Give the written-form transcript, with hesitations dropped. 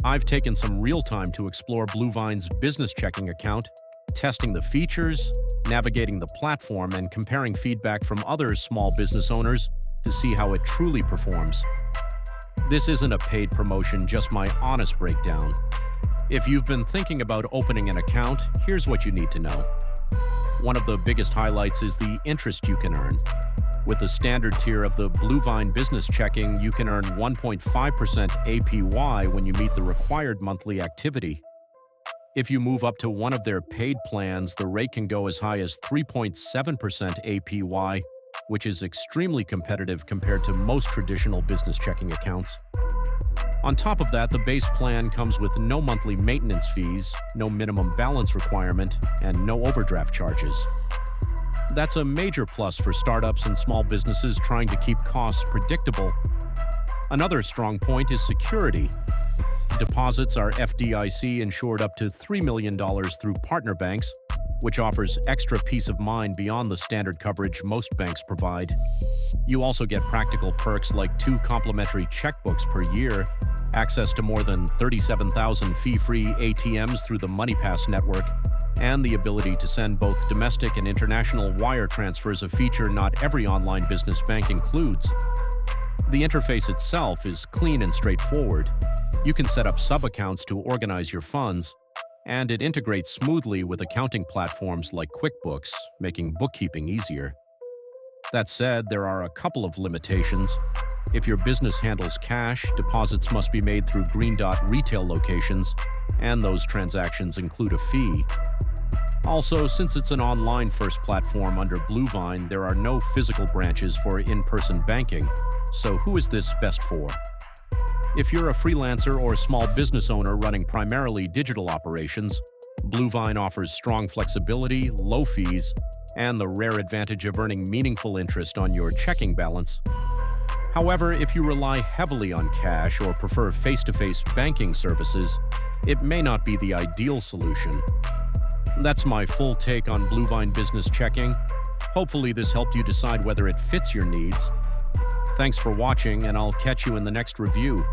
I've taken some real time to explore Bluevine's business checking account, testing the features, navigating the platform, and comparing feedback from other small business owners to see how it truly performs. This isn't a paid promotion, just my honest breakdown. If you've been thinking about opening an account, here's what you need to know. One of the biggest highlights is the interest you can earn. With the standard tier of the Bluevine Business Checking, you can earn 1.5% APY when you meet the required monthly activity. If you move up to one of their paid plans, the rate can go as high as 3.7% APY, which is extremely competitive compared to most traditional business checking accounts. On top of that, the base plan comes with no monthly maintenance fees, no minimum balance requirement, and no overdraft charges. That's a major plus for startups and small businesses trying to keep costs predictable. Another strong point is security. Deposits are FDIC insured up to $3 million through partner banks, which offers extra peace of mind beyond the standard coverage most banks provide. You also get practical perks like 2 complimentary checkbooks per year, access to more than 37,000 fee-free ATMs through the MoneyPass network, and the ability to send both domestic and international wire transfers, a feature not every online business bank includes. The interface itself is clean and straightforward. You can set up sub-accounts to organize your funds, and it integrates smoothly with accounting platforms like QuickBooks, making bookkeeping easier. That said, there are a couple of limitations. If your business handles cash, deposits must be made through Green Dot retail locations, and those transactions include a fee. Also, since it's an online-first platform under Bluevine, there are no physical branches for in-person banking. So who is this best for? If you're a freelancer or small business owner running primarily digital operations, Bluevine offers strong flexibility, low fees, and the rare advantage of earning meaningful interest on your checking balance. However, if you rely heavily on cash or prefer face-to-face banking services, it may not be the ideal solution. That's my full take on Bluevine Business Checking. Hopefully this helped you decide whether it fits your needs. Thanks for watching, and I'll catch you in the next review.